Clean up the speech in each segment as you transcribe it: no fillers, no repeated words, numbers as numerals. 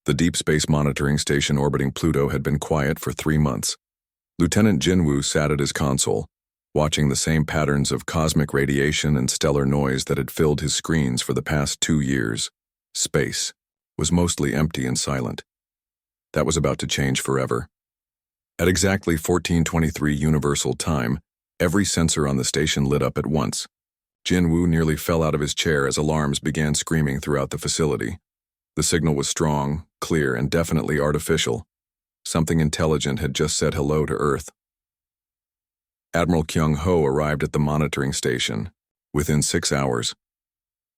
The Deep Space Monitoring Station orbiting Pluto had been quiet for 3 months. Lieutenant Jinwoo sat at his console, watching the same patterns of cosmic radiation and stellar noise that had filled his screens for the past 2 years. Space was mostly empty and silent. That was about to change forever. At exactly 14:23 Universal Time, every sensor on the station lit up at once. Jinwoo nearly fell out of his chair as alarms began screaming throughout the facility. The signal was strong, clear, and definitely artificial. Something intelligent had just said hello to Earth. Admiral Kyung-ho arrived at the monitoring station within 6 hours.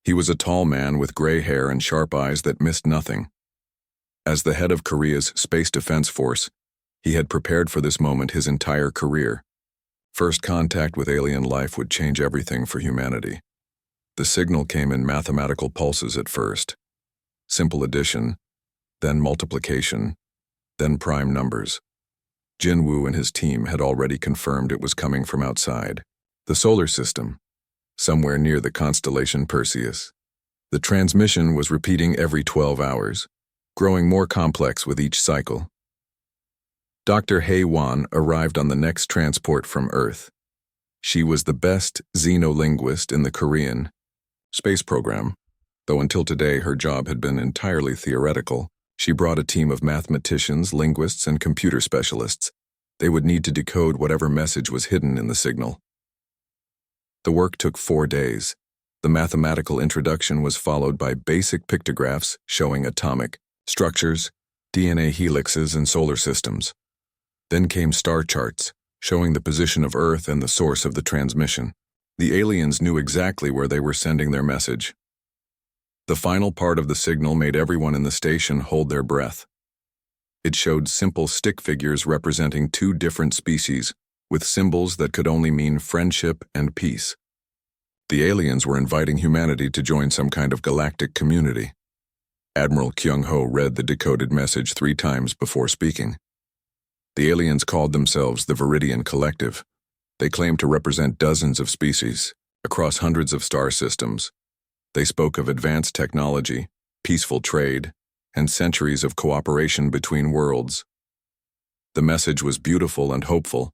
He was a tall man with gray hair and sharp eyes that missed nothing. As the head of Korea's Space Defense Force, he had prepared for this moment his entire career. First contact with alien life would change everything for humanity. The signal came in mathematical pulses at first. Simple addition, then multiplication, then prime numbers. Jinwoo and his team had already confirmed it was coming from outside the solar system, somewhere near the constellation Perseus. The transmission was repeating every 12 hours, growing more complex with each cycle. Dr. Hae-won arrived on the next transport from Earth. She was the best xenolinguist in the Korean space program, though until today her job had been entirely theoretical. She brought a team of mathematicians, linguists, and computer specialists. They would need to decode whatever message was hidden in the signal. The work took 4 days. The mathematical introduction was followed by basic pictographs showing atomic structures, DNA helixes, and solar systems. Then came star charts, showing the position of Earth and the source of the transmission. The aliens knew exactly where they were sending their message. The final part of the signal made everyone in the station hold their breath. It showed simple stick figures representing 2 different species, with symbols that could only mean friendship and peace. The aliens were inviting humanity to join some kind of galactic community. Admiral Kyung-ho read the decoded message 3 times before speaking. The aliens called themselves the Viridian Collective. They claimed to represent dozens of species, across hundreds of star systems. They spoke of advanced technology, peaceful trade, and centuries of cooperation between worlds. The message was beautiful and hopeful.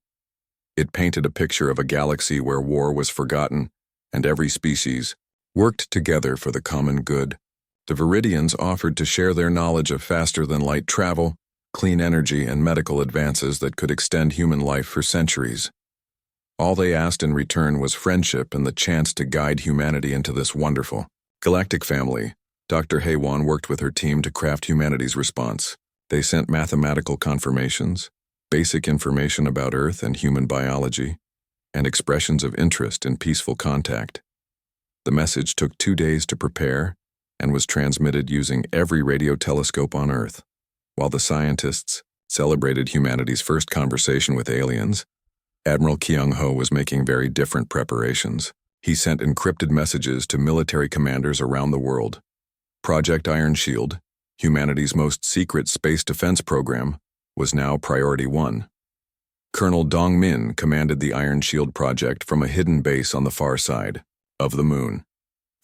It painted a picture of a galaxy where war was forgotten, and every species worked together for the common good. The Viridians offered to share their knowledge of faster-than-light travel, clean energy, and medical advances that could extend human life for centuries. All they asked in return was friendship and the chance to guide humanity into this wonderful galactic family. Dr. Hae-won worked with her team to craft humanity's response. They sent mathematical confirmations, basic information about Earth and human biology, and expressions of interest in peaceful contact. The message took 2 days to prepare and was transmitted using every radio telescope on Earth. While the scientists celebrated humanity's first conversation with aliens, Admiral Kyung-ho was making very different preparations. He sent encrypted messages to military commanders around the world. Project Iron Shield, humanity's most secret space defense program, was now priority 1. Colonel Dong-min commanded the Iron Shield project from a hidden base on the far side of the moon.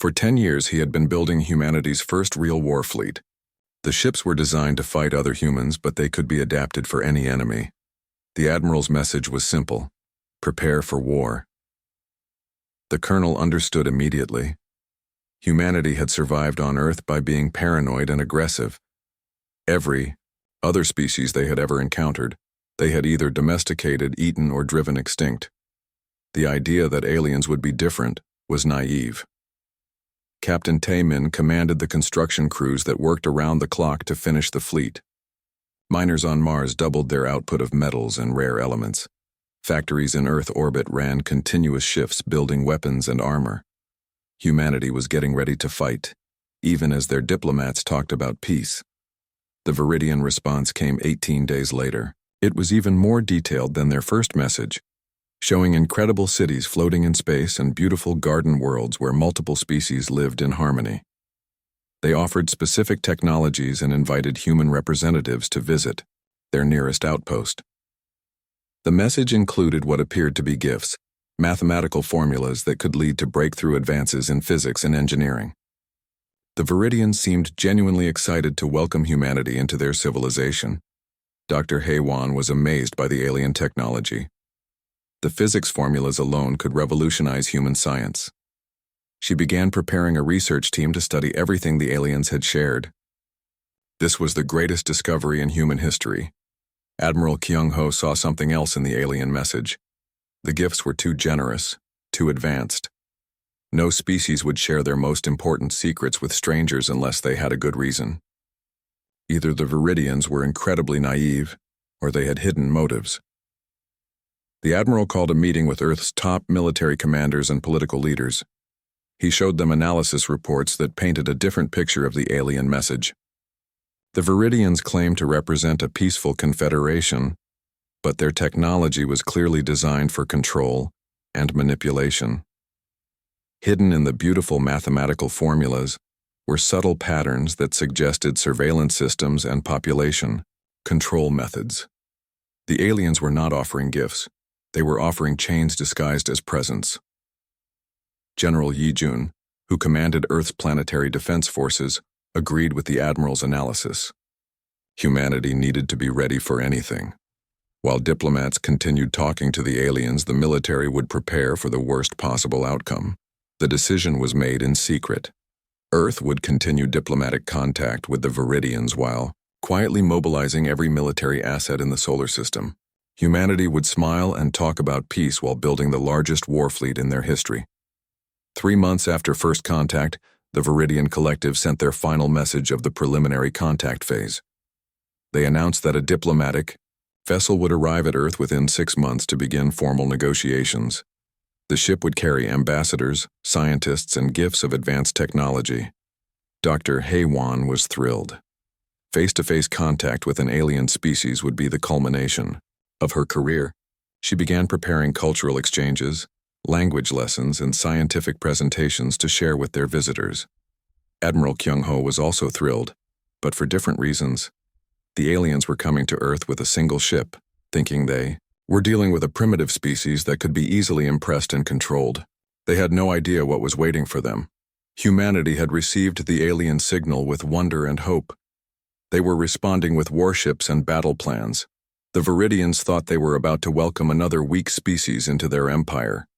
For 10 years he had been building humanity's first real war fleet. The ships were designed to fight other humans, but they could be adapted for any enemy. The Admiral's message was simple: prepare for war. The Colonel understood immediately. Humanity had survived on Earth by being paranoid and aggressive. Every other species they had ever encountered, they had either domesticated, eaten, or driven extinct. The idea that aliens would be different was naive. Captain Tae-min commanded the construction crews that worked around the clock to finish the fleet. Miners on Mars doubled their output of metals and rare elements. Factories in Earth orbit ran continuous shifts building weapons and armor. Humanity was getting ready to fight, even as their diplomats talked about peace. The Viridian response came 18 days later. It was even more detailed than their first message, showing incredible cities floating in space and beautiful garden worlds where multiple species lived in harmony. They offered specific technologies and invited human representatives to visit their nearest outpost. The message included what appeared to be gifts, mathematical formulas that could lead to breakthrough advances in physics and engineering. The Viridians seemed genuinely excited to welcome humanity into their civilization. Dr. Haywan was amazed by the alien technology. The physics formulas alone could revolutionize human science. She began preparing a research team to study everything the aliens had shared. This was the greatest discovery in human history. Admiral Kyung-ho saw something else in the alien message. The gifts were too generous, too advanced. No species would share their most important secrets with strangers unless they had a good reason. Either the Viridians were incredibly naive, or they had hidden motives. The Admiral called a meeting with Earth's top military commanders and political leaders. He showed them analysis reports that painted a different picture of the alien message. The Viridians claimed to represent a peaceful confederation, but their technology was clearly designed for control and manipulation. Hidden in the beautiful mathematical formulas were subtle patterns that suggested surveillance systems and population control methods. The aliens were not offering gifts. They were offering chains disguised as presents. General Yi-jun, who commanded Earth's planetary defense forces, agreed with the Admiral's analysis. Humanity needed to be ready for anything. While diplomats continued talking to the aliens, the military would prepare for the worst possible outcome. The decision was made in secret. Earth would continue diplomatic contact with the Viridians while quietly mobilizing every military asset in the solar system. Humanity would smile and talk about peace while building the largest war fleet in their history. 3 months after first contact, the Viridian Collective sent their final message of the preliminary contact phase. They announced that a diplomatic vessel would arrive at Earth within 6 months to begin formal negotiations. The ship would carry ambassadors, scientists, and gifts of advanced technology. Dr. Haywan was thrilled. Face-to-face contact with an alien species would be the culmination of her career. She began preparing cultural exchanges, language lessons, and scientific presentations to share with their visitors. Admiral Kyung-ho was also thrilled, but for different reasons. The aliens were coming to Earth with a single ship, thinking they were dealing with a primitive species that could be easily impressed and controlled. They had no idea what was waiting for them. Humanity had received the alien signal with wonder and hope. They were responding with warships and battle plans. The Viridians thought they were about to welcome another weak species into their empire.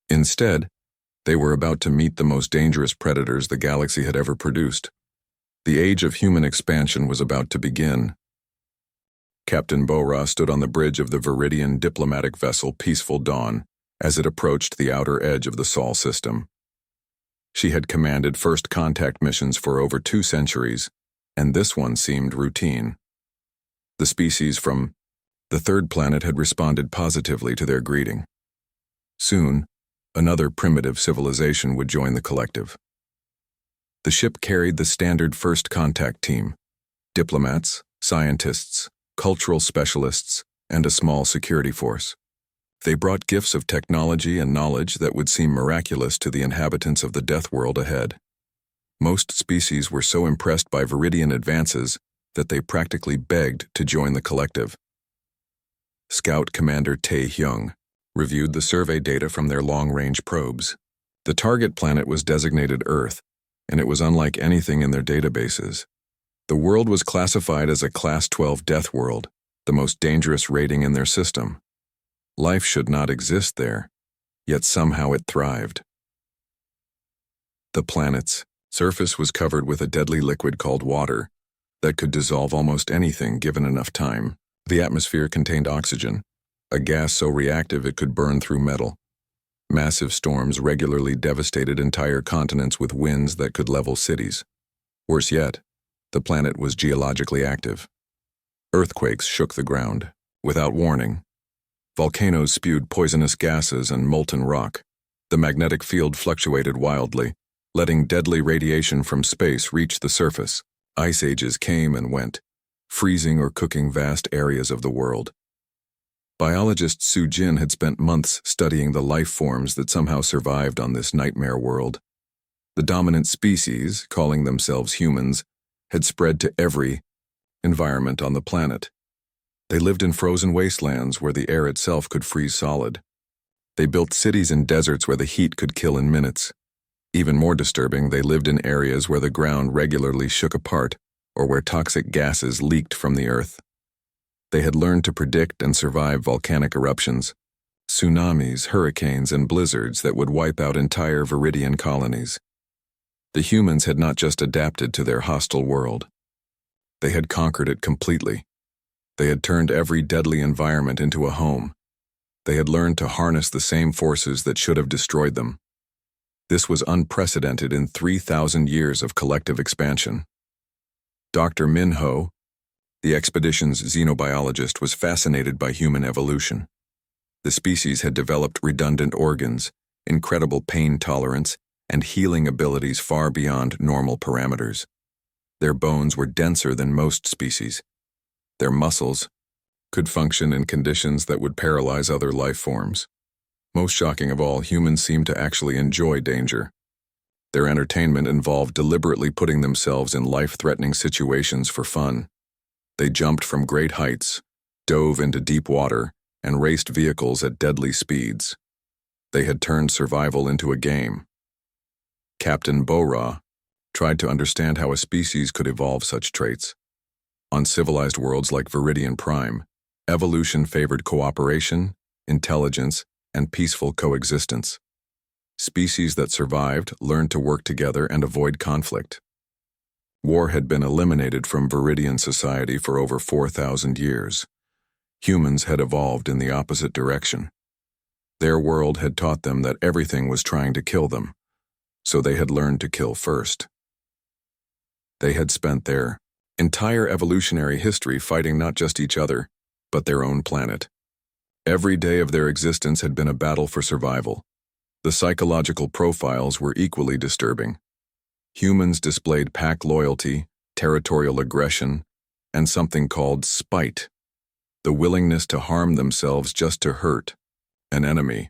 Instead, they were about to meet the most dangerous predators the galaxy had ever produced. The age of human expansion was about to begin. Captain Bora stood on the bridge of the Viridian diplomatic vessel Peaceful Dawn as it approached the outer edge of the Sol system. She had commanded first contact missions for over 2 centuries, and this one seemed routine. The species from the third planet had responded positively to their greeting. Soon, another primitive civilization would join the collective. The ship carried the standard first contact team: diplomats, scientists, cultural specialists, and a small security force. They brought gifts of technology and knowledge that would seem miraculous to the inhabitants of the death world ahead. Most species were so impressed by Viridian advances that they practically begged to join the collective. Scout Commander Tae-hyung reviewed the survey data from their long-range probes. The target planet was designated Earth, and it was unlike anything in their databases. The world was classified as a Class 12 death world, the most dangerous rating in their system. Life should not exist there, yet somehow it thrived. The planet's surface was covered with a deadly liquid called water that could dissolve almost anything given enough time. The atmosphere contained oxygen, a gas so reactive it could burn through metal. Massive storms regularly devastated entire continents with winds that could level cities. Worse yet, the planet was geologically active. Earthquakes shook the ground, without warning. Volcanoes spewed poisonous gases and molten rock. The magnetic field fluctuated wildly, letting deadly radiation from space reach the surface. Ice ages came and went, freezing or cooking vast areas of the world. Biologist Su Jin had spent months studying the life forms that somehow survived on this nightmare world. The dominant species, calling themselves humans, had spread to every environment on the planet. They lived in frozen wastelands where the air itself could freeze solid. They built cities in deserts where the heat could kill in minutes. Even more disturbing, they lived in areas where the ground regularly shook apart or where toxic gases leaked from the earth. They had learned to predict and survive volcanic eruptions, tsunamis, hurricanes, and blizzards that would wipe out entire Viridian colonies. The humans had not just adapted to their hostile world. They had conquered it completely. They had turned every deadly environment into a home. They had learned to harness the same forces that should have destroyed them. This was unprecedented in 3,000 years of collective expansion. Dr. Min Ho, the expedition's xenobiologist, was fascinated by human evolution. The species had developed redundant organs, incredible pain tolerance, and healing abilities far beyond normal parameters. Their bones were denser than most species. Their muscles could function in conditions that would paralyze other life forms. Most shocking of all, humans seemed to actually enjoy danger. Their entertainment involved deliberately putting themselves in life-threatening situations for fun. They jumped from great heights, dove into deep water, and raced vehicles at deadly speeds. They had turned survival into a game. Captain Bo-Ra tried to understand how a species could evolve such traits. On civilized worlds like Viridian Prime, evolution favored cooperation, intelligence, and peaceful coexistence. Species that survived learned to work together and avoid conflict. War had been eliminated from Viridian society for over 4,000 years. Humans had evolved in the opposite direction. Their world had taught them that everything was trying to kill them, so they had learned to kill first. They had spent their entire evolutionary history fighting not just each other, but their own planet. Every day of their existence had been a battle for survival. The psychological profiles were equally disturbing. Humans displayed pack loyalty, territorial aggression, and something called spite, the willingness to harm themselves just to hurt an enemy.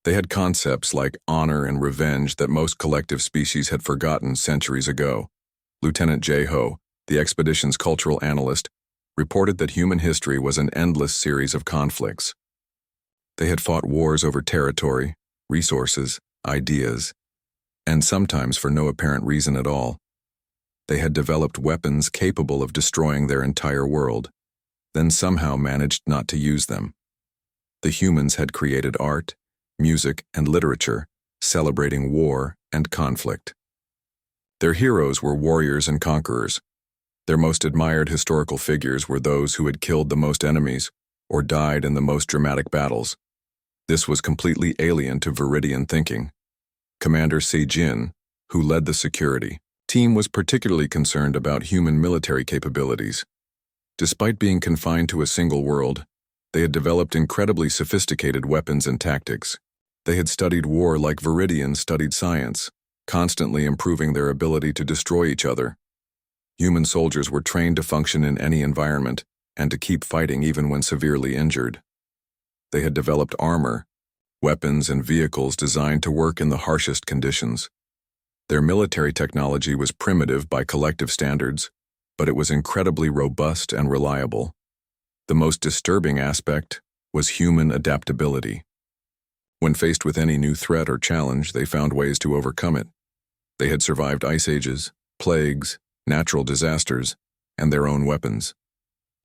They had concepts like honor and revenge that most collective species had forgotten centuries ago. Lieutenant J. Ho, the expedition's cultural analyst, reported that human history was an endless series of conflicts. They had fought wars over territory, resources, ideas, and sometimes for no apparent reason at all. They had developed weapons capable of destroying their entire world, then somehow managed not to use them. The humans had created art, music, and literature, celebrating war and conflict. Their heroes were warriors and conquerors. Their most admired historical figures were those who had killed the most enemies or died in the most dramatic battles. This was completely alien to Viridian thinking. Commander Se Jin, who led the security team, was particularly concerned about human military capabilities. Despite being confined to a single world, they had developed incredibly sophisticated weapons and tactics. They had studied war like Viridians studied science, constantly improving their ability to destroy each other. Human soldiers were trained to function in any environment and to keep fighting even when severely injured. They had developed armor, weapons, and vehicles designed to work in the harshest conditions. Their military technology was primitive by collective standards, but it was incredibly robust and reliable. The most disturbing aspect was human adaptability. When faced with any new threat or challenge, they found ways to overcome it. They had survived ice ages, plagues, natural disasters, and their own weapons.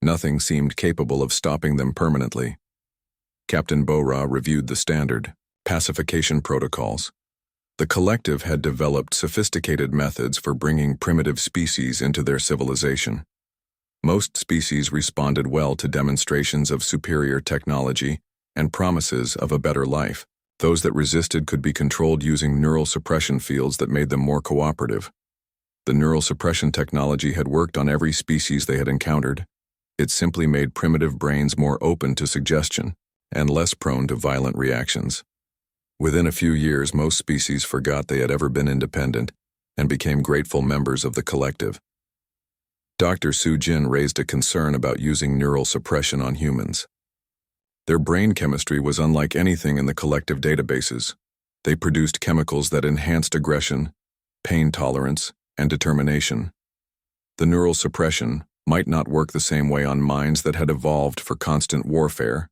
Nothing seemed capable of stopping them permanently. Captain Bo-Ra reviewed the standard pacification protocols. The collective had developed sophisticated methods for bringing primitive species into their civilization. Most species responded well to demonstrations of superior technology and promises of a better life. Those that resisted could be controlled using neural suppression fields that made them more cooperative. The neural suppression technology had worked on every species they had encountered. It simply made primitive brains more open to suggestion and less prone to violent reactions. Within a few years, most species forgot they had ever been independent and became grateful members of the collective. Dr. Su Jin raised a concern about using neural suppression on humans. Their brain chemistry was unlike anything in the collective databases. They produced chemicals that enhanced aggression, pain tolerance, and determination. The neural suppression might not work the same way on minds that had evolved for constant warfare.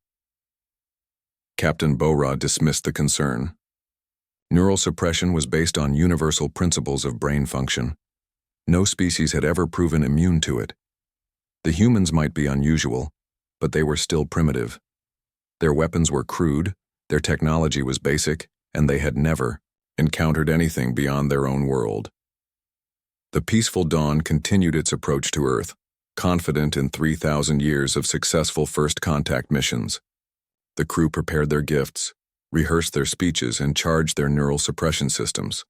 Captain Bo-Ra dismissed the concern. Neural suppression was based on universal principles of brain function. No species had ever proven immune to it. The humans might be unusual, but they were still primitive. Their weapons were crude, their technology was basic, and they had never encountered anything beyond their own world. The peaceful dawn continued its approach to Earth, confident in 3,000 years of successful first contact missions. The crew prepared their gifts, rehearsed their speeches, and charged their neural suppression systems.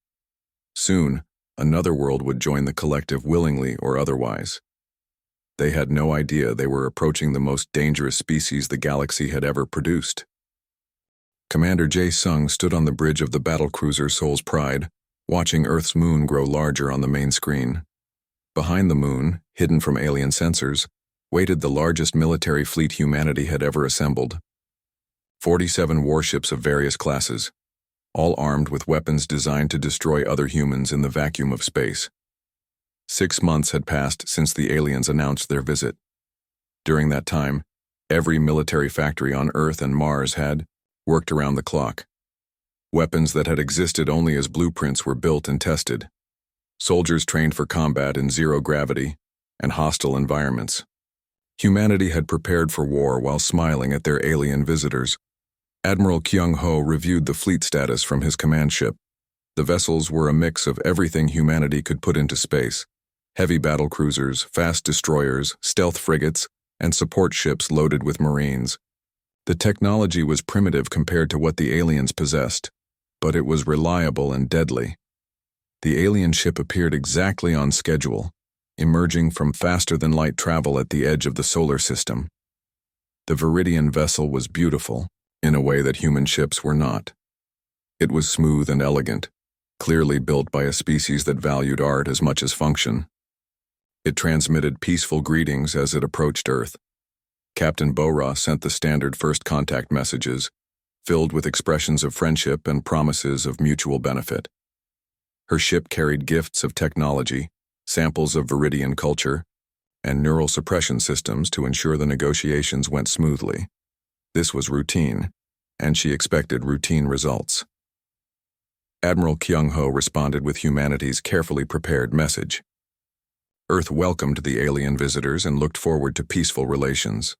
Soon, another world would join the collective willingly or otherwise. They had no idea they were approaching the most dangerous species the galaxy had ever produced. Commander Jae-sung stood on the bridge of the battlecruiser Soul's Pride, watching Earth's moon grow larger on the main screen. Behind the moon, hidden from alien sensors, waited the largest military fleet humanity had ever assembled. 47 warships of various classes, all armed with weapons designed to destroy other humans in the vacuum of space. 6 months had passed since the aliens announced their visit. During that time, every military factory on Earth and Mars had worked around the clock. Weapons that had existed only as blueprints were built and tested. Soldiers trained for combat in zero gravity and hostile environments. Humanity had prepared for war while smiling at their alien visitors. Admiral Kyung-ho reviewed the fleet status from his command ship. The vessels were a mix of everything humanity could put into space: heavy battle cruisers, fast destroyers, stealth frigates, and support ships loaded with Marines. The technology was primitive compared to what the aliens possessed, but it was reliable and deadly. The alien ship appeared exactly on schedule, emerging from faster-than-light travel at the edge of the solar system. The Viridian vessel was beautiful, in a way that human ships were not. It was smooth and elegant, clearly built by a species that valued art as much as function. It transmitted peaceful greetings as it approached Earth. Captain Bora sent the standard first contact messages, filled with expressions of friendship and promises of mutual benefit. Her ship carried gifts of technology, samples of Viridian culture, and neural suppression systems to ensure the negotiations went smoothly. This was routine, and she expected routine results. Admiral Kyung-ho responded with humanity's carefully prepared message. Earth welcomed the alien visitors and looked forward to peaceful relations.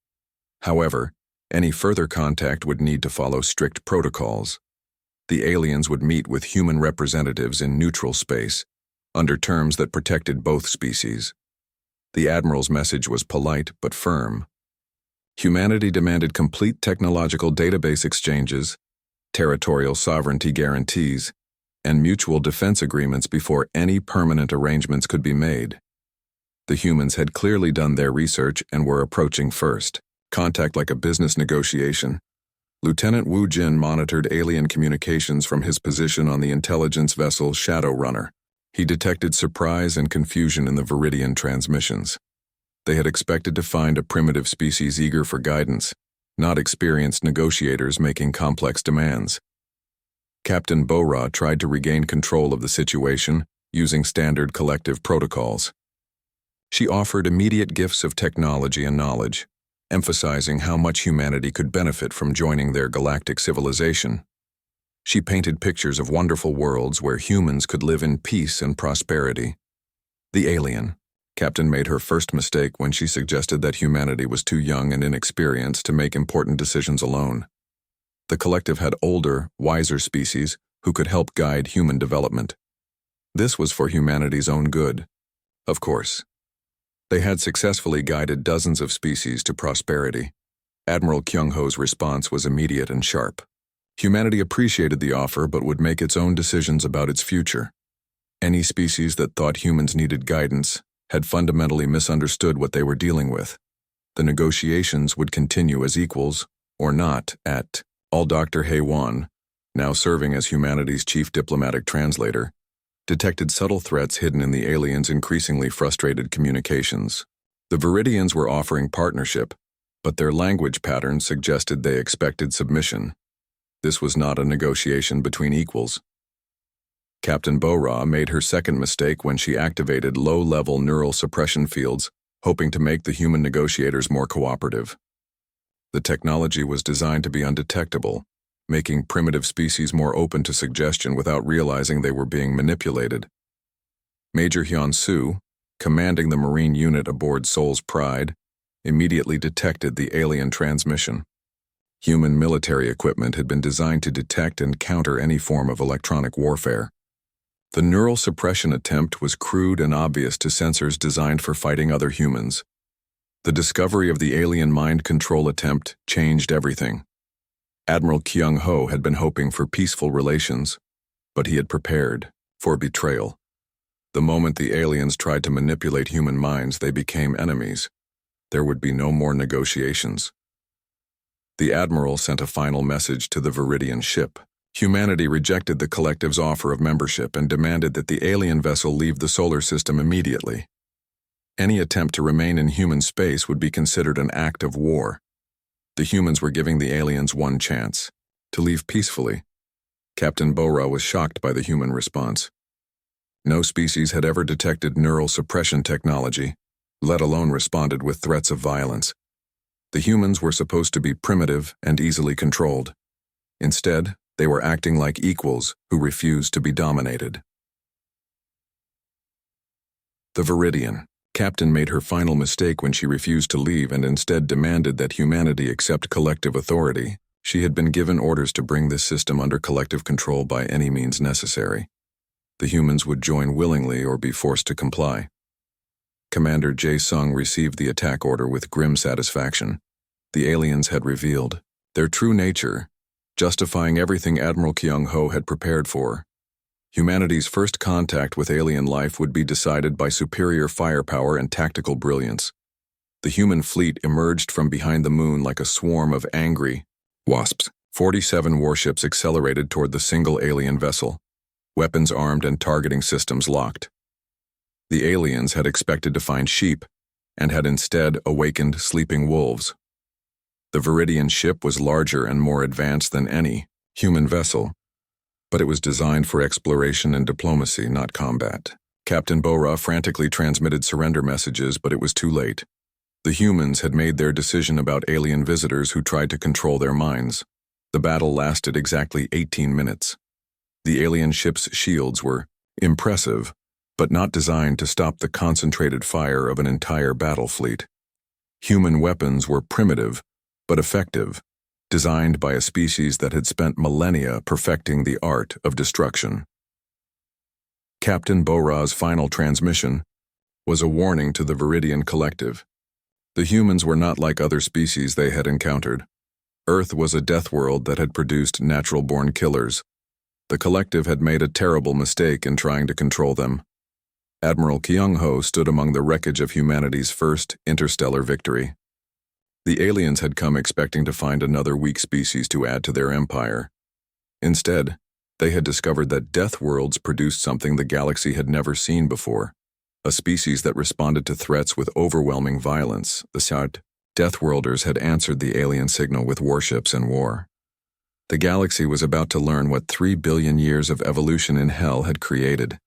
However, any further contact would need to follow strict protocols. The aliens would meet with human representatives in neutral space, under terms that protected both species. The Admiral's message was polite but firm. Humanity demanded complete technological database exchanges, territorial sovereignty guarantees, and mutual defense agreements before any permanent arrangements could be made. The humans had clearly done their research and were approaching first. Contact like a business negotiation. Lieutenant Wu Jin monitored alien communications from his position on the intelligence vessel Shadow Runner. He detected surprise and confusion in the Viridian transmissions. They had expected to find a primitive species eager for guidance, not experienced negotiators making complex demands. Captain Bora tried to regain control of the situation using standard collective protocols. She offered immediate gifts of technology and knowledge, emphasizing how much humanity could benefit from joining their galactic civilization. She painted pictures of wonderful worlds where humans could live in peace and prosperity. The alien Captain made her first mistake when she suggested that humanity was too young and inexperienced to make important decisions alone. The collective had older, wiser species who could help guide human development. This was for humanity's own good. Of course, they had successfully guided dozens of species to prosperity. Admiral Kyung-ho's response was immediate and sharp. Humanity appreciated the offer but would make its own decisions about its future. Any species that thought humans needed guidance had fundamentally misunderstood what they were dealing with. The negotiations would continue as equals, or not, at all. Dr. Hae-won, now serving as humanity's chief diplomatic translator, detected subtle threats hidden in the aliens' increasingly frustrated communications. The Viridians were offering partnership, but their language patterns suggested they expected submission. This was not a negotiation between equals. Captain Bora made her second mistake when she activated low-level neural suppression fields, hoping to make the human negotiators more cooperative. The technology was designed to be undetectable, making primitive species more open to suggestion without realizing they were being manipulated. Major Hyun Soo, commanding the Marine unit aboard Seoul's Pride, immediately detected the alien transmission. Human military equipment had been designed to detect and counter any form of electronic warfare. The neural suppression attempt was crude and obvious to sensors designed for fighting other humans. The discovery of the alien mind control attempt changed everything. Admiral Kyung-ho had been hoping for peaceful relations, but he had prepared for betrayal. The moment the aliens tried to manipulate human minds, they became enemies. There would be no more negotiations. The Admiral sent a final message to the Viridian ship. Humanity rejected the collective's offer of membership and demanded that the alien vessel leave the solar system immediately. Any attempt to remain in human space would be considered an act of war. The humans were giving the aliens one chance, to leave peacefully. Captain Bora was shocked by the human response. No species had ever detected neural suppression technology, let alone responded with threats of violence. The humans were supposed to be primitive and easily controlled. Instead, they were acting like equals who refused to be dominated. The Viridian. Captain made her final mistake when she refused to leave and instead demanded that humanity accept collective authority. She had been given orders to bring this system under collective control by any means necessary. The humans would join willingly or be forced to comply. Commander Jae-sung received the attack order with grim satisfaction. The aliens had revealed their true nature, justifying everything Admiral Kyung-ho had prepared for. Humanity's first contact with alien life would be decided by superior firepower and tactical brilliance. The human fleet emerged from behind the moon like a swarm of angry wasps. 47 warships accelerated toward the single alien vessel, weapons armed and targeting systems locked. The aliens had expected to find sheep and had instead awakened sleeping wolves. The Viridian ship was larger and more advanced than any human vessel, but it was designed for exploration and diplomacy, not combat. Captain Bora frantically transmitted surrender messages, but it was too late. The humans had made their decision about alien visitors who tried to control their minds. The battle lasted exactly 18 minutes. The alien ship's shields were impressive, but not designed to stop the concentrated fire of an entire battle fleet. Human weapons were primitive, but effective, designed by a species that had spent millennia perfecting the art of destruction. Captain Bora's final transmission was a warning to the Viridian collective. The humans were not like other species they had encountered. Earth was a death world that had produced natural-born killers. The collective had made a terrible mistake in trying to control them. Admiral Kyung-ho stood among the wreckage of humanity's first interstellar victory. The aliens had come expecting to find another weak species to add to their empire. Instead, they had discovered that Deathworlds produced something the galaxy had never seen before, a species that responded to threats with overwhelming violence. The Deathworlders had answered the alien signal with warships and war. The galaxy was about to learn what 3 billion years of evolution in hell had created.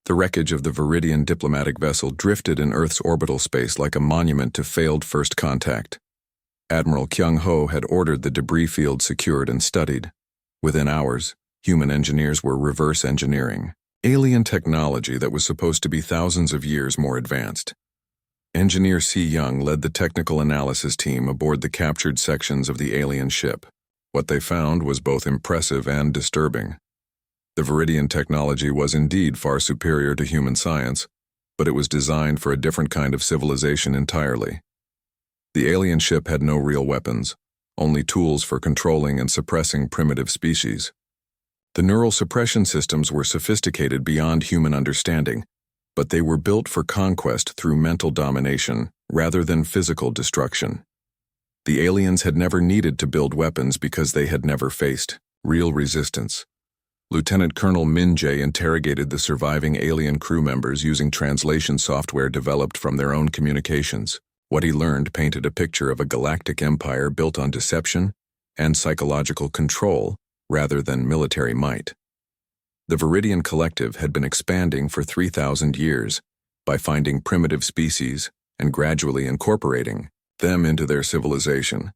The wreckage of the Viridian diplomatic vessel drifted in Earth's orbital space like a monument to failed first contact. Admiral Kyung-ho had ordered the debris field secured and studied. Within hours, human engineers were reverse engineering alien technology that was supposed to be thousands of years more advanced. Engineer C. Young led the technical analysis team aboard the captured sections of the alien ship. What they found was both impressive and disturbing. The Viridian technology was indeed far superior to human science, but it was designed for a different kind of civilization entirely. The alien ship had no real weapons, only tools for controlling and suppressing primitive species. The neural suppression systems were sophisticated beyond human understanding, but they were built for conquest through mental domination rather than physical destruction. The aliens had never needed to build weapons because they had never faced real resistance. Lieutenant Colonel Min Jae interrogated the surviving alien crew members using translation software developed from their own communications. What he learned painted a picture of a galactic empire built on deception and psychological control rather than military might. The Viridian Collective had been expanding for 3,000 years by finding primitive species and gradually incorporating them into their civilization.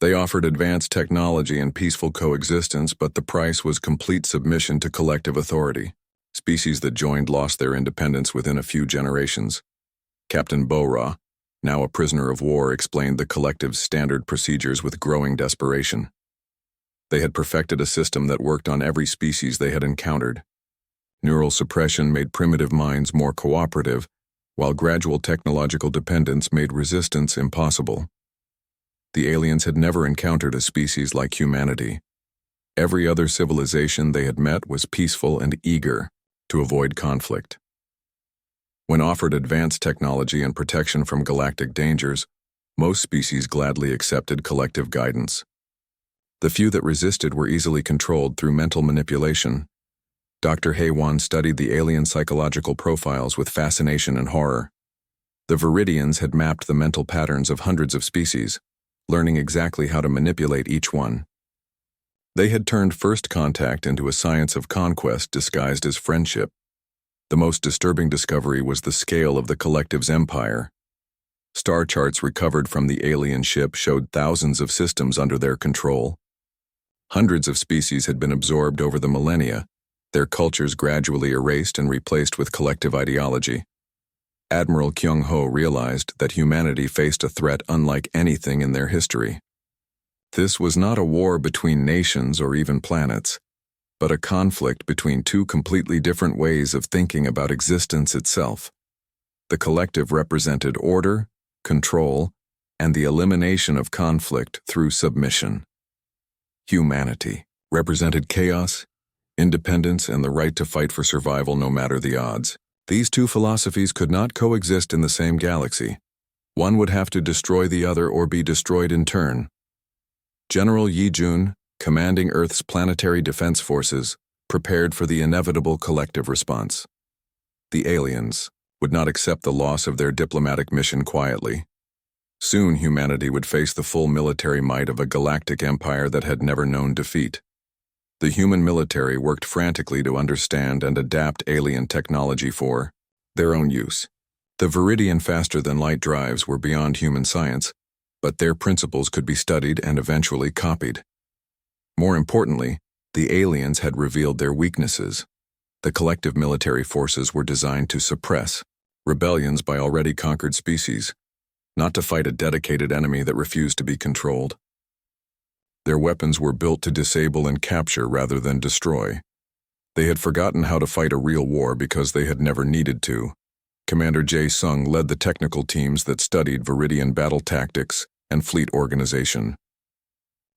They offered advanced technology and peaceful coexistence, but the price was complete submission to collective authority. Species that joined lost their independence within a few generations. Captain Bowra, now a prisoner of war, explained the collective's standard procedures with growing desperation. They had perfected a system that worked on every species they had encountered. Neural suppression made primitive minds more cooperative, while gradual technological dependence made resistance impossible. The aliens had never encountered a species like humanity. Every other civilization they had met was peaceful and eager to avoid conflict. When offered advanced technology and protection from galactic dangers, most species gladly accepted collective guidance. The few that resisted were easily controlled through mental manipulation. Dr. Haywan studied the alien psychological profiles with fascination and horror. The Viridians had mapped the mental patterns of hundreds of species, learning exactly how to manipulate each one. They had turned first contact into a science of conquest disguised as friendship. The most disturbing discovery was the scale of the collective's empire. Star charts recovered from the alien ship showed thousands of systems under their control. Hundreds of species had been absorbed over the millennia, their cultures gradually erased and replaced with collective ideology. Admiral Kyung-ho realized that humanity faced a threat unlike anything in their history. This was not a war between nations or even planets, but a conflict between two completely different ways of thinking about existence itself. The collective represented order, control, and the elimination of conflict through submission. Humanity represented chaos, independence, and the right to fight for survival no matter the odds. These two philosophies could not coexist in the same galaxy. One would have to destroy the other or be destroyed in turn. General Yi Jun, commanding Earth's planetary defense forces, prepared for the inevitable collective response. The aliens would not accept the loss of their diplomatic mission quietly. Soon humanity would face the full military might of a galactic empire that had never known defeat. The human military worked frantically to understand and adapt alien technology for their own use. The Viridian faster-than-light drives were beyond human science, but their principles could be studied and eventually copied. More importantly, the aliens had revealed their weaknesses. The collective military forces were designed to suppress rebellions by already conquered species, not to fight a dedicated enemy that refused to be controlled. Their weapons were built to disable and capture rather than destroy. They had forgotten how to fight a real war because they had never needed to. Commander Jae Sung led the technical teams that studied Viridian battle tactics and fleet organization.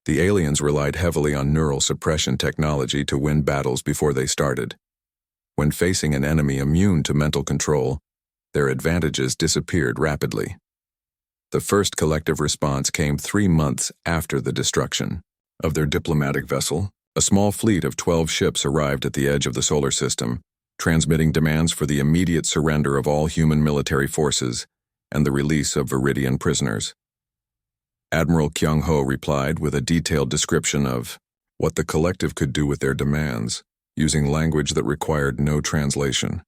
The aliens relied heavily on neural suppression technology to win battles before they started. When facing an enemy immune to mental control, their advantages disappeared rapidly. The first collective response came 3 months after the destruction of their diplomatic vessel. A small fleet of 12 ships arrived at the edge of the solar system, transmitting demands for the immediate surrender of all human military forces and the release of Viridian prisoners. Admiral Kyung-ho replied with a detailed description of what the collective could do with their demands, using language that required no translation.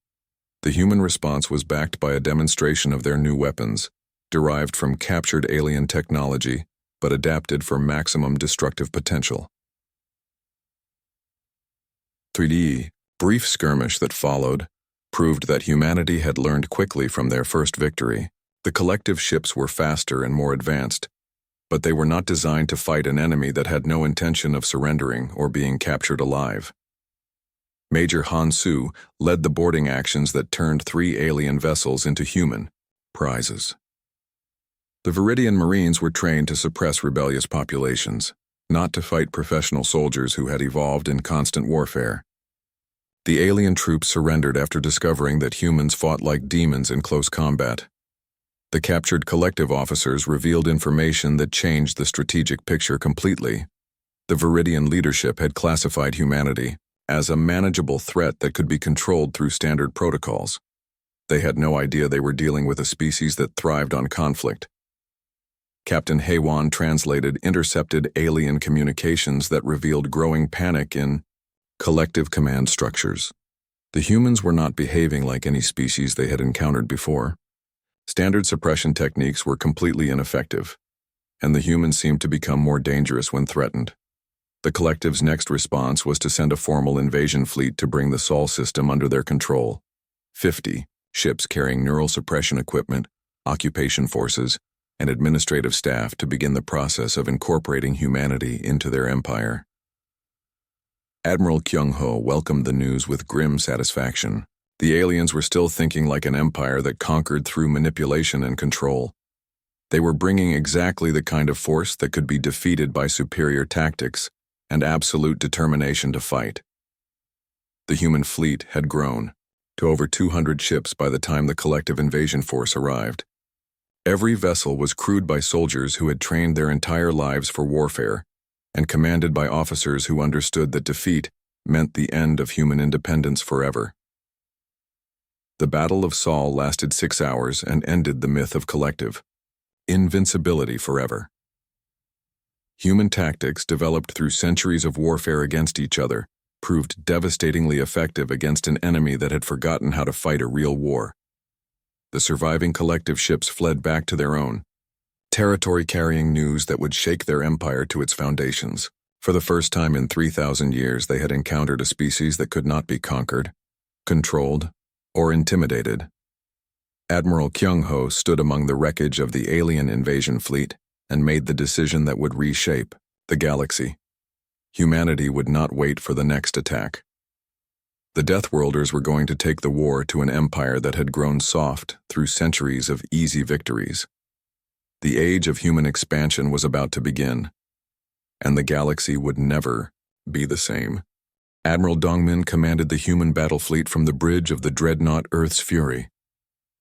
The human response was backed by a demonstration of their new weapons, derived from captured alien technology, but adapted for maximum destructive potential. 3D, brief skirmish that followed, proved that humanity had learned quickly from their first victory. The collective ships were faster and more advanced, but they were not designed to fight an enemy that had no intention of surrendering or being captured alive. Major Han Su led the boarding actions that turned 3 alien vessels into human prizes. The Viridian Marines were trained to suppress rebellious populations, not to fight professional soldiers who had evolved in constant warfare. The alien troops surrendered after discovering that humans fought like demons in close combat. The captured collective officers revealed information that changed the strategic picture completely. The Viridian leadership had classified humanity as a manageable threat that could be controlled through standard protocols. They had no idea they were dealing with a species that thrived on conflict. Captain Haywan translated intercepted alien communications that revealed growing panic in collective command structures. The humans were not behaving like any species they had encountered before. Standard suppression techniques were completely ineffective. and the humans seemed to become more dangerous when threatened. The collective's next response was to send a formal invasion fleet to bring the Sol system under their control. 50 ships carrying neural suppression equipment, occupation forces, and administrative staff to begin the process of incorporating humanity into their empire. Admiral Kyung-ho welcomed the news with grim satisfaction. The aliens were still thinking like an empire that conquered through manipulation and control. They were bringing exactly the kind of force that could be defeated by superior tactics and absolute determination to fight. The human fleet had grown to over 200 ships by the time the collective invasion force arrived. Every vessel was crewed by soldiers who had trained their entire lives for warfare and commanded by officers who understood that defeat meant the end of human independence forever. The Battle of Sol lasted 6 hours and ended the myth of collective invincibility forever. Human tactics developed through centuries of warfare against each other proved devastatingly effective against an enemy that had forgotten how to fight a real war. The surviving collective ships fled back to their own territory, carrying news that would shake their empire to its foundations. For the first time in 3,000 years, they had encountered a species that could not be conquered, controlled, or intimidated. Admiral Kyung-ho stood among the wreckage of the alien invasion fleet and made the decision that would reshape the galaxy. Humanity would not wait for the next attack. The Deathworlders were going to take the war to an empire that had grown soft through centuries of easy victories. The age of human expansion was about to begin, and the galaxy would never be the same. Admiral Dongmin commanded the human battle fleet from the bridge of the dreadnought Earth's Fury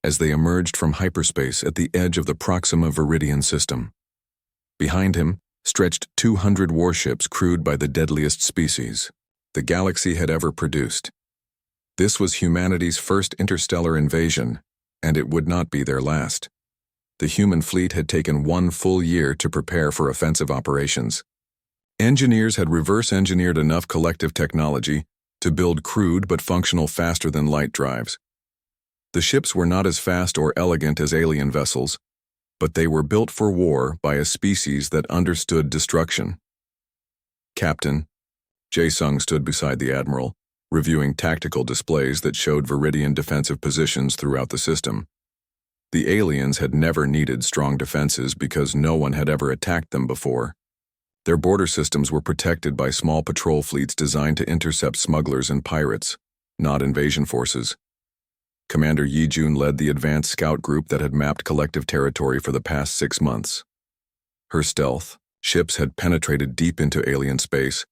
as they emerged from hyperspace at the edge of the Proxima Viridian system. Behind him stretched 200 warships crewed by the deadliest species the galaxy had ever produced. This was humanity's first interstellar invasion, and it would not be their last. The human fleet had taken 1 full year to prepare for offensive operations. Engineers had reverse-engineered enough collective technology to build crude but functional faster-than-light drives. The ships were not as fast or elegant as alien vessels, but they were built for war by a species that understood destruction. Captain Jae-sung stood beside the admiral, reviewing tactical displays that showed Viridian defensive positions throughout the system. The aliens had never needed strong defenses because no one had ever attacked them before. Their border systems were protected by small patrol fleets designed to intercept smugglers and pirates, not invasion forces. Commander Yi-jun led the advanced scout group that had mapped collective territory for the past 6 months. Her stealth ships had penetrated deep into alien space,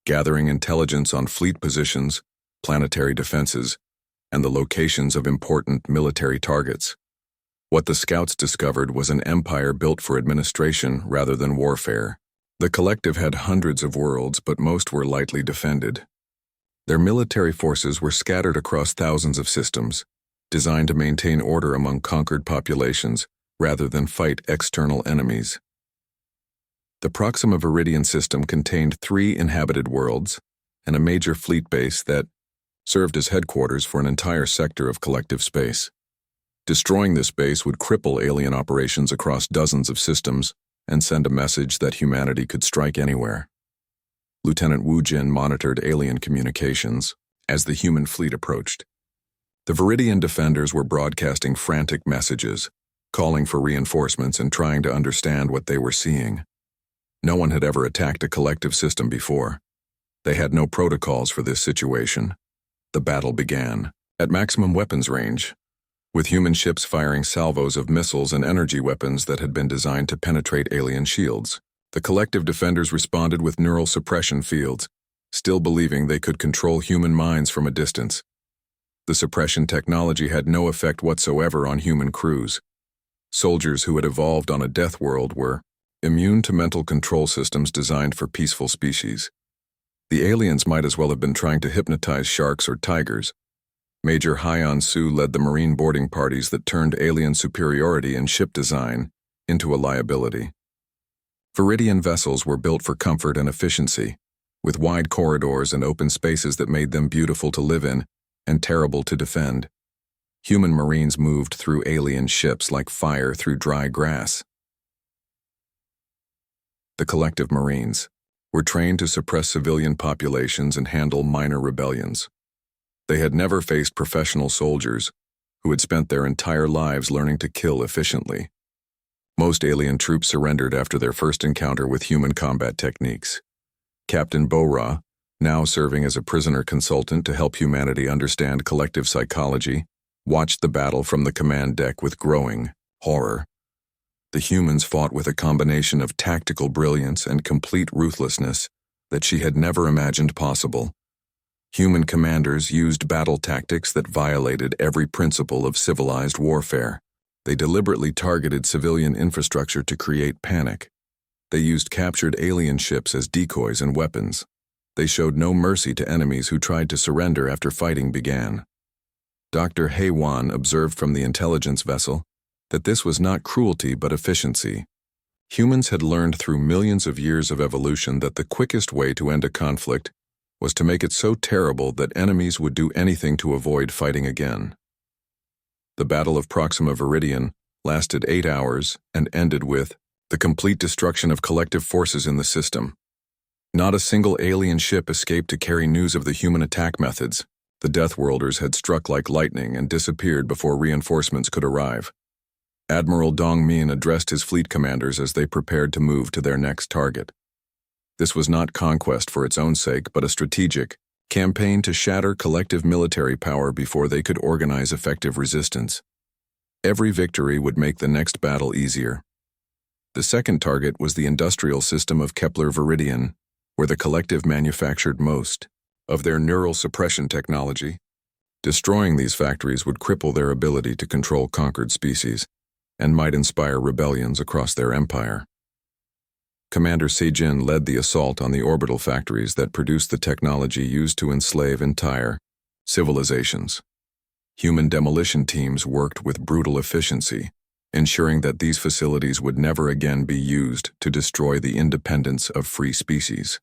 gathering intelligence on fleet positions, planetary defenses, and the locations of important military targets. What the scouts discovered was an empire built for administration rather than warfare. The collective had hundreds of worlds, but most were lightly defended. Their military forces were scattered across thousands of systems, designed to maintain order among conquered populations rather than fight external enemies. The Proxima Viridian system contained 3 inhabited worlds and a major fleet base that served as headquarters for an entire sector of collective space. Destroying this base would cripple alien operations across dozens of systems and send a message that humanity could strike anywhere. Lieutenant Wu Jin monitored alien communications as the human fleet approached. The Viridian defenders were broadcasting frantic messages, calling for reinforcements and trying to understand what they were seeing. No one had ever attacked a collective system before. They had no protocols for this situation. The battle began at maximum weapons range, with human ships firing salvos of missiles and energy weapons that had been designed to penetrate alien shields. The collective defenders responded with neural suppression fields, still believing they could control human minds from a distance. The suppression technology had no effect whatsoever on human crews. Soldiers who had evolved on a death world were immune to mental control systems designed for peaceful species. The aliens might as well have been trying to hypnotize sharks or tigers. Major Hyeon-soo led the marine boarding parties that turned alien superiority in ship design into a liability. Viridian vessels were built for comfort and efficiency, with wide corridors and open spaces that made them beautiful to live in and terrible to defend. Human marines moved through alien ships like fire through dry grass. the collective Marines, were trained to suppress civilian populations and handle minor rebellions. They had never faced professional soldiers who had spent their entire lives learning to kill efficiently. Most alien troops surrendered after their first encounter with human combat techniques. Captain Bora, now serving as a prisoner consultant to help humanity understand collective psychology, watched the battle from the command deck with growing horror. The humans fought with a combination of tactical brilliance and complete ruthlessness that she had never imagined possible. Human commanders used battle tactics that violated every principle of civilized warfare. They deliberately targeted civilian infrastructure to create panic. They used captured alien ships as decoys and weapons. They showed no mercy to enemies who tried to surrender after fighting began. Dr. Haywan observed from the intelligence vessel that this was not cruelty but efficiency. Humans had learned through millions of years of evolution that the quickest way to end a conflict was to make it so terrible that enemies would do anything to avoid fighting again. The Battle of Proxima Viridian lasted 8 hours and ended with the complete destruction of collective forces in the system. Not a single alien ship escaped to carry news of the human attack methods. The Deathworlders had struck like lightning and disappeared before reinforcements could arrive. Admiral Dong Min addressed his fleet commanders as they prepared to move to their next target. This was not conquest for its own sake, but a strategic campaign to shatter collective military power before they could organize effective resistance. Every victory would make the next battle easier. The second target was the industrial system of Kepler Viridian, where the collective manufactured most of their neural suppression technology. Destroying these factories would cripple their ability to control conquered species and might inspire rebellions across their empire. Commander Sejin led the assault on the orbital factories that produced the technology used to enslave entire civilizations. Human demolition teams worked with brutal efficiency, ensuring that these facilities would never again be used to destroy the independence of free species.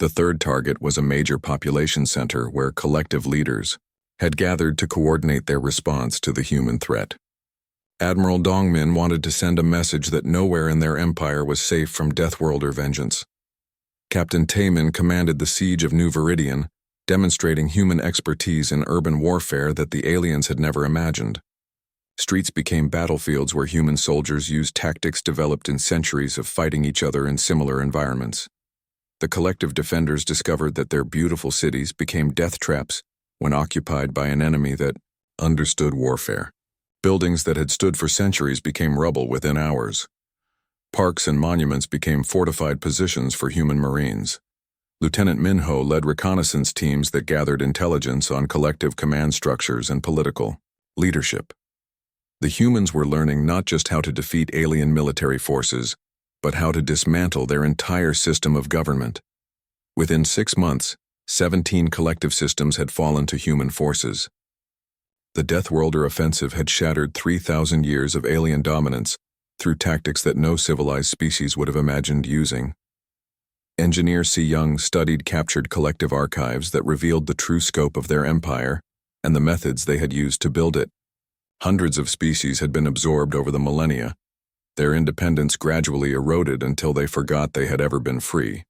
The third target was a major population center where collective leaders had gathered to coordinate their response to the human threat. Admiral Dongmin wanted to send a message that nowhere in their empire was safe from Deathworlder vengeance. Captain Taemin commanded the siege of New Viridian, demonstrating human expertise in urban warfare that the aliens had never imagined. Streets became battlefields where human soldiers used tactics developed in centuries of fighting each other in similar environments. The collective defenders discovered that their beautiful cities became death traps when occupied by an enemy that understood warfare. Buildings that had stood for centuries became rubble within hours. Parks and monuments became fortified positions for human marines. Lieutenant Minho led reconnaissance teams that gathered intelligence on collective command structures and political leadership. The humans were learning not just how to defeat alien military forces, but how to dismantle their entire system of government. Within 6 months, 17 collective systems had fallen to human forces. The Deathworlder offensive had shattered 3,000 years of alien dominance through tactics that no civilized species would have imagined using. Engineer Si Young studied captured collective archives that revealed the true scope of their empire and the methods they had used to build it. Hundreds of species had been absorbed over the millennia. Their independence gradually eroded until they forgot they had ever been free.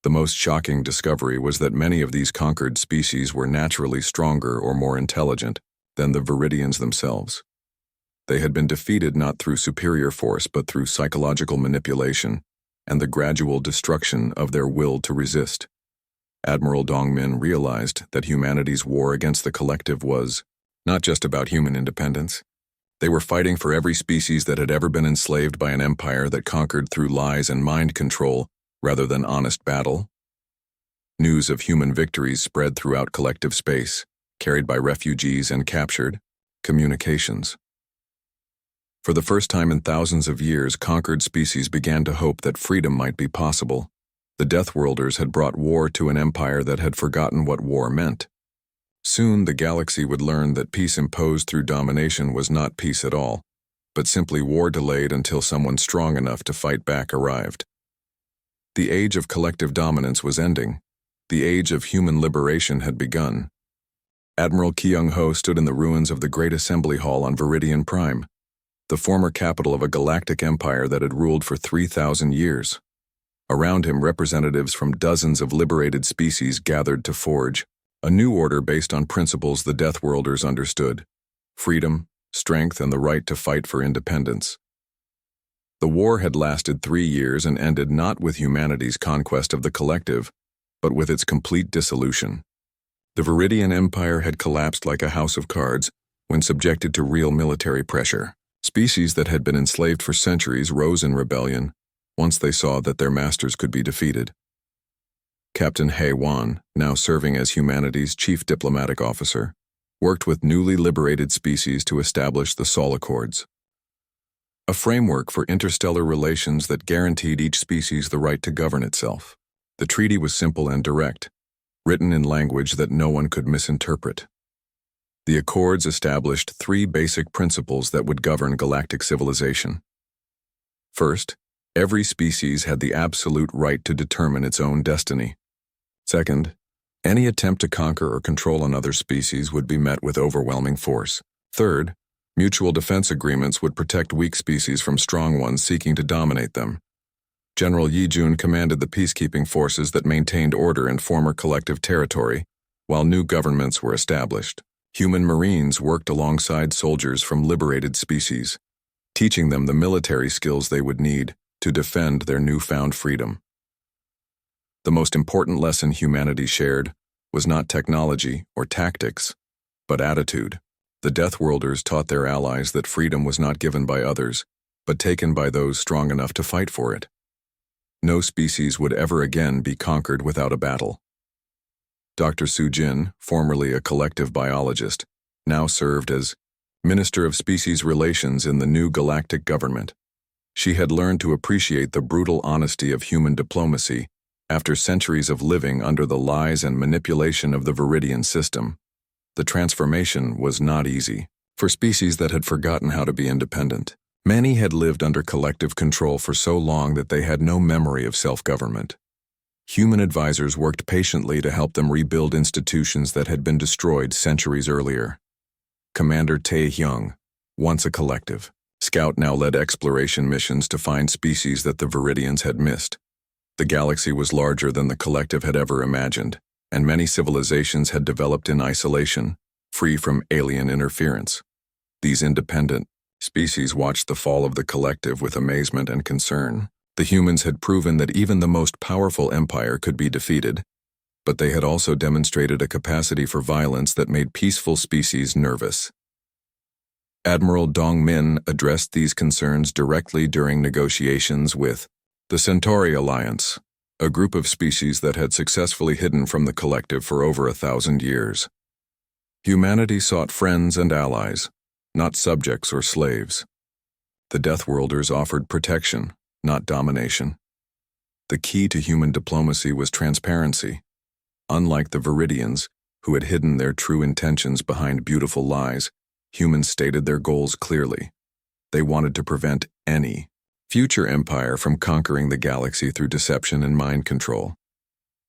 The most shocking discovery was that many of these conquered species were naturally stronger or more intelligent than the Viridians themselves. They had been defeated not through superior force but through psychological manipulation and the gradual destruction of their will to resist. Admiral Dongmin realized that humanity's war against the collective was not just about human independence. They were fighting for every species that had ever been enslaved by an empire that conquered through lies and mind control rather than honest battle. News of human victories spread throughout collective space, carried by refugees and captured communications. For the first time in thousands of years, conquered species began to hope that freedom might be possible. The Deathworlders had brought war to an empire that had forgotten what war meant. Soon the galaxy would learn that peace imposed through domination was not peace at all, but simply war delayed until someone strong enough to fight back arrived. The age of collective dominance was ending. The age of human liberation had begun. Admiral Kyung-ho stood in the ruins of the Great Assembly Hall on Viridian Prime, the former capital of a galactic empire that had ruled for 3,000 years. Around him, representatives from dozens of liberated species gathered to forge a new order based on principles the Deathworlders understood: freedom, strength, and the right to fight for independence. The war had lasted 3 years and ended not with humanity's conquest of the collective, but with its complete dissolution. The Viridian Empire had collapsed like a house of cards when subjected to real military pressure. Species that had been enslaved for centuries rose in rebellion once they saw that their masters could be defeated. Captain HFY, now serving as humanity's chief diplomatic officer, worked with newly liberated species to establish the Sol Accords, a framework for interstellar relations that guaranteed each species the right to govern itself. The treaty was simple and direct, written in language that no one could misinterpret. The Accords established 3 basic principles that would govern galactic civilization. First, every species had the absolute right to determine its own destiny. Second, any attempt to conquer or control another species would be met with overwhelming force. Third, mutual defense agreements would protect weak species from strong ones seeking to dominate them. General Yijun commanded the peacekeeping forces that maintained order in former collective territory, while new governments were established. Human Marines worked alongside soldiers from liberated species, teaching them the military skills they would need to defend their newfound freedom. The most important lesson humanity shared was not technology or tactics, but attitude. The Deathworlders taught their allies that freedom was not given by others, but taken by those strong enough to fight for it. No species would ever again be conquered without a battle. Dr. Sujin, formerly a collective biologist, now served as Minister of Species Relations in the new galactic government. She had learned to appreciate the brutal honesty of human diplomacy after centuries of living under the lies and manipulation of the Viridian system. The transformation was not easy for species that had forgotten how to be independent. Many had lived under collective control for so long that they had no memory of self-government. Human advisors worked patiently to help them rebuild institutions that had been destroyed centuries earlier. Commander Tae-hyung, once a collective scout, now led exploration missions to find species that the Viridians had missed. The galaxy was larger than the collective had ever imagined, and many civilizations had developed in isolation, free from alien interference. These independent species watched the fall of the collective with amazement and concern. The humans had proven that even the most powerful empire could be defeated, but they had also demonstrated a capacity for violence that made peaceful species nervous. Admiral Dong Min addressed these concerns directly during negotiations with the Centauri Alliance, a group of species that had successfully hidden from the collective for over 1,000 years. Humanity sought friends and allies, not subjects or slaves. The Deathworlders offered protection, not domination. The key to human diplomacy was transparency. Unlike the Viridians, who had hidden their true intentions behind beautiful lies, humans stated their goals clearly. They wanted to prevent any future empire from conquering the galaxy through deception and mind control.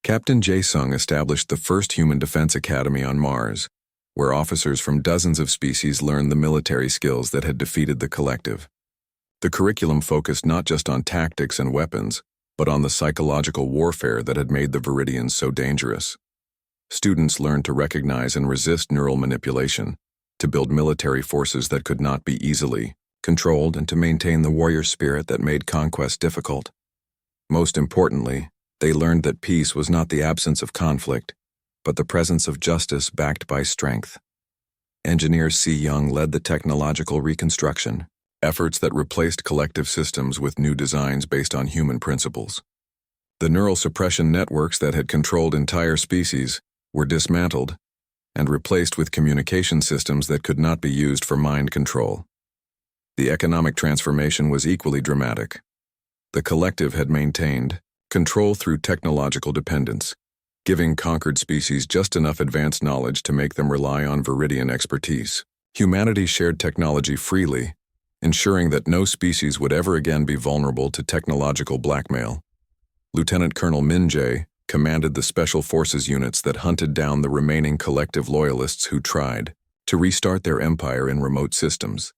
Captain Jae-sung established the first human defense academy on Mars, where officers from dozens of species learned the military skills that had defeated the collective. The curriculum focused not just on tactics and weapons, but on the psychological warfare that had made the Viridians so dangerous. Students learned to recognize and resist neural manipulation, to build military forces that could not be easily controlled, and to maintain the warrior spirit that made conquest difficult. Most importantly, they learned that peace was not the absence of conflict, but the presence of justice backed by strength. Engineer C. Young led the technological reconstruction, efforts that replaced collective systems with new designs based on human principles. The neural suppression networks that had controlled entire species were dismantled and replaced with communication systems that could not be used for mind control. The economic transformation was equally dramatic. The collective had maintained control through technological dependence, giving conquered species just enough advanced knowledge to make them rely on Viridian expertise. Humanity shared technology freely, ensuring that no species would ever again be vulnerable to technological blackmail. Lieutenant Colonel Min Jae commanded the special forces units that hunted down the remaining collective loyalists who tried to restart their empire in remote systems.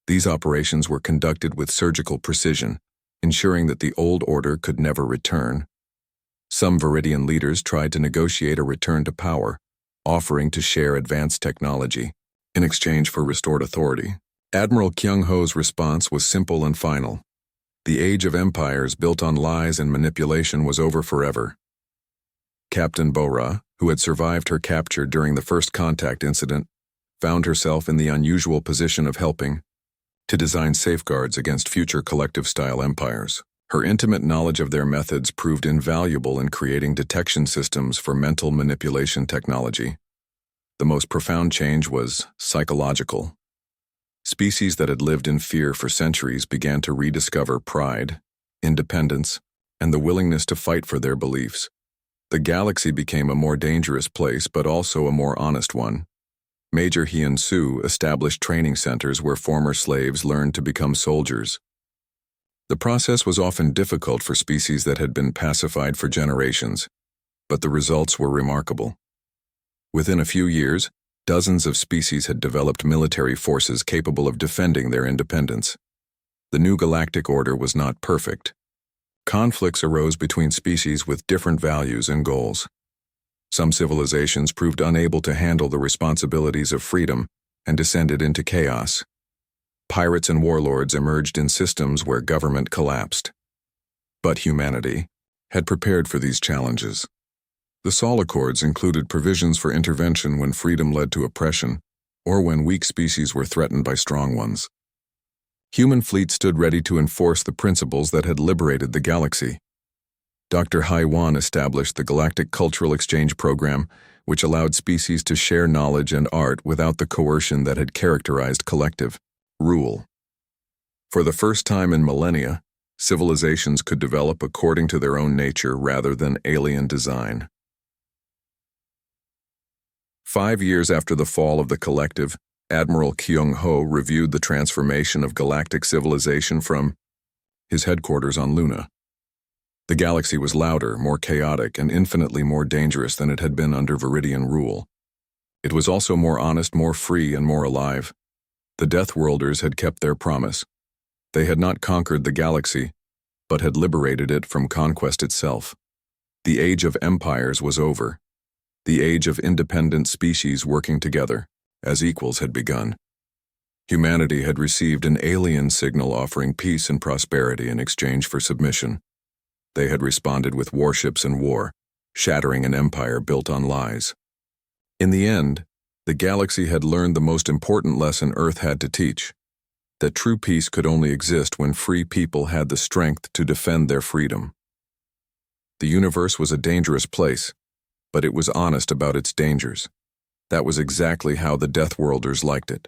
These operations were conducted with surgical precision, ensuring that the old order could never return. Some Viridian leaders tried to negotiate a return to power, offering to share advanced technology in exchange for restored authority. Admiral Kyung-ho's response was simple and final. The age of empires built on lies and manipulation was over forever. Captain Bora, who had survived her capture during the first contact incident, found herself in the unusual position of helping to design safeguards against future collective-style empires. Her intimate knowledge of their methods proved invaluable in creating detection systems for mental manipulation technology. The most profound change was psychological. Species that had lived in fear for centuries began to rediscover pride, independence, and the willingness to fight for their beliefs. The galaxy became a more dangerous place, but also a more honest one. Major Hyun Soo established training centers where former slaves learned to become soldiers. The process was often difficult for species that had been pacified for generations, but the results were remarkable. Within a few years, dozens of species had developed military forces capable of defending their independence. The new galactic order was not perfect. Conflicts arose between species with different values and goals. Some civilizations proved unable to handle the responsibilities of freedom and descended into chaos. Pirates and warlords emerged in systems where government collapsed. But humanity had prepared for these challenges. The Sol Accords included provisions for intervention when freedom led to oppression, or when weak species were threatened by strong ones. Human fleets stood ready to enforce the principles that had liberated the galaxy. Dr. Haiwan established the Galactic Cultural Exchange Program, which allowed species to share knowledge and art without the coercion that had characterized collective rule. For the first time in millennia, civilizations could develop according to their own nature rather than alien design. 5 years after the fall of the collective, Admiral Kyung-ho reviewed the transformation of galactic civilization from his headquarters on Luna. The galaxy was louder, more chaotic, and infinitely more dangerous than it had been under Viridian rule. It was also more honest, more free, and more alive. The Deathworlders had kept their promise. They had not conquered the galaxy, but had liberated it from conquest itself. The age of empires was over. The age of independent species working together, as equals, had begun. Humanity had received an alien signal offering peace and prosperity in exchange for submission. They had responded with warships and war, shattering an empire built on lies. In the end, the galaxy had learned the most important lesson Earth had to teach, that true peace could only exist when free people had the strength to defend their freedom. The universe was a dangerous place, but it was honest about its dangers. That was exactly how the Deathworlders liked it.